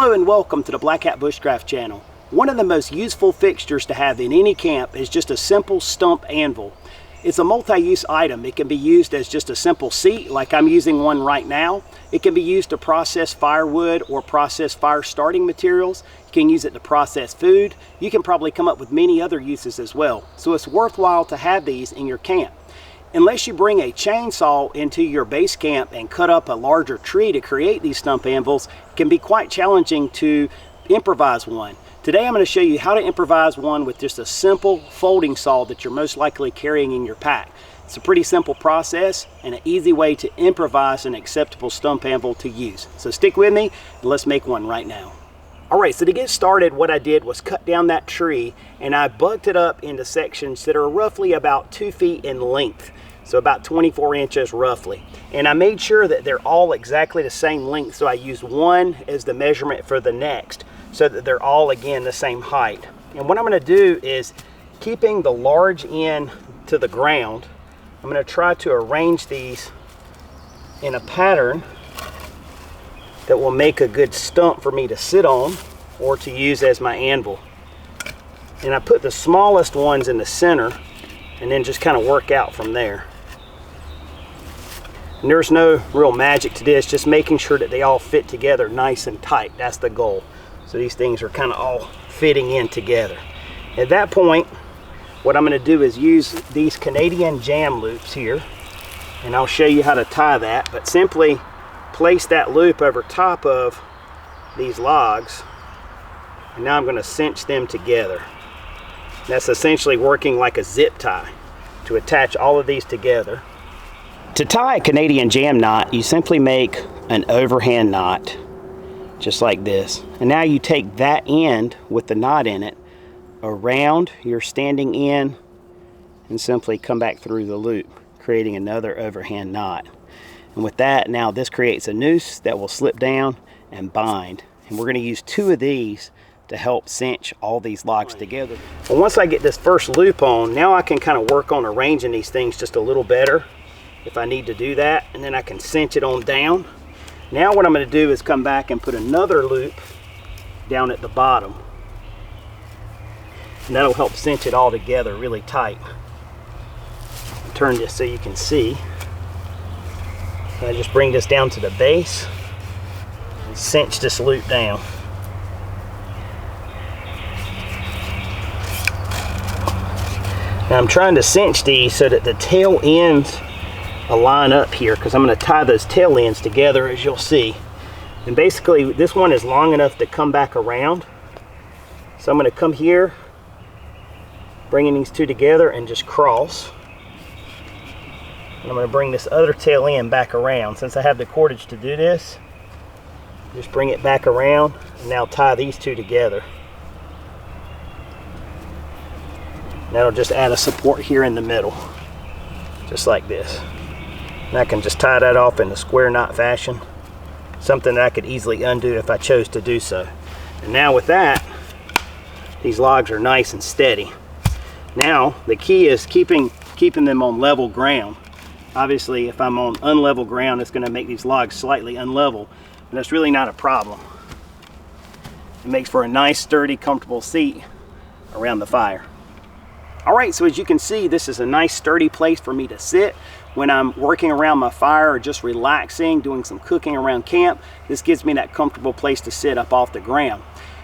Hello and welcome to the Black Hat Bushcraft channel. One of the most useful fixtures to have in any camp is just a simple stump anvil. It's a multi-use item. It can be used as just a simple seat, like I'm using one right now. It can be used to process firewood or process fire starting materials. You can use it to process food. You can probably come up with many other uses as well. So it's worthwhile to have these in your camp. Unless you bring a chainsaw into your base camp and cut up a larger tree to create these stump anvils, it can be quite challenging to improvise one. Today I'm going to show you how to improvise one with just a simple folding saw that you're most likely carrying in your pack. It's a pretty simple process and an easy way to improvise an acceptable stump anvil to use. So stick with me and let's make one right now. Alright, so to get started, what I did was cut down that tree and I bucked it up into sections that are roughly about 2 feet in length. So about 24 inches roughly. And I made sure that they're all exactly the same length, so I used one as the measurement for the next, so that they're all again the same height. And what I'm going to do is, keeping the large end to the ground, I'm going to try to arrange these in a pattern that will make a good stump for me to sit on or to use as my anvil. And I put the smallest ones in the center and then just kind of work out from there. And there's no real magic to this, just making sure that they all fit together nice and tight. That's the goal. So these things are kind of all fitting in together. At that point, what I'm going to do is use these Canadian jam loops here, and I'll show you how to tie that. But simply place that loop over top of these logs, and now I'm going to cinch them together. That's essentially working like a zip tie to attach all of these together. To tie a Canadian jam knot, you simply make an overhand knot, just like this. And now you take that end with the knot in it around your standing end and simply come back through the loop, creating another overhand knot. And with that, now this creates a noose that will slip down and bind. And we're going to use 2 of these to help cinch all these logs together. Well, once I get this first loop on, now I can kind of work on arranging these things just a little better if I need to do that, and then I can cinch it on down. Now what I'm going to do is come back and put another loop down at the bottom, and that'll help cinch it all together really tight. Turn this so you can see. I just bring this down to the base and cinch this loop down. Now I'm trying to cinch these so that the tail ends align up here, because I'm going to tie those tail ends together, as you'll see. And basically this one is long enough to come back around. So I'm going to come here, bringing these 2 together and just cross. And I'm going to bring this other tail end back around. Since I have the cordage to do this, just bring it back around and now tie these 2 together. That'll just add a support here in the middle, just like this. And I can just tie that off in a square knot fashion, something that I could easily undo if I chose to do so. And now with that, these logs are nice and steady. Now the key is keeping them on level ground. Obviously if I'm on unlevel ground, it's going to make these logs slightly unlevel, and that's really not a problem. It makes for a nice, sturdy, comfortable seat around the fire. Alright, so as you can see, this is a nice sturdy place for me to sit when I'm working around my fire or just relaxing, doing some cooking around camp. This gives me that comfortable place to sit up off the ground.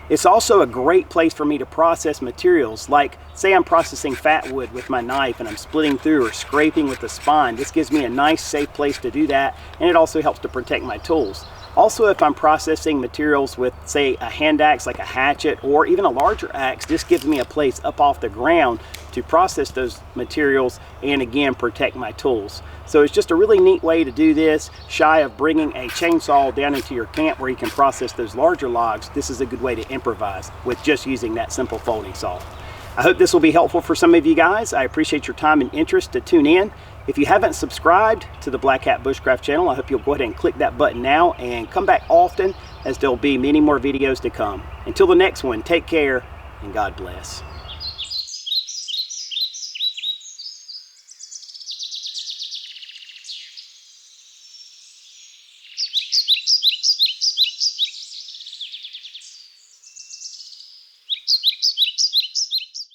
It's also a great place for me to process materials, like say I'm processing fat wood with my knife and I'm splitting through or scraping with the spine. This gives me a nice, safe place to do that, and it also helps to protect my tools. Also, if I'm processing materials with, say, a hand axe like a hatchet or even a larger axe, this gives me a place up off the ground to process those materials and again protect my tools. So it's just a really neat way to do this, shy of bringing a chainsaw down into your camp where you can process those larger logs. This is a good way to improvise with just using that simple folding saw. I hope this will be helpful for some of you guys. I appreciate your time and interest to tune in. If you haven't subscribed to the Black Hat Bushcraft channel, I hope you'll go ahead and click that button now and come back often, as there'll be many more videos to come. Until the next one, take care and God bless.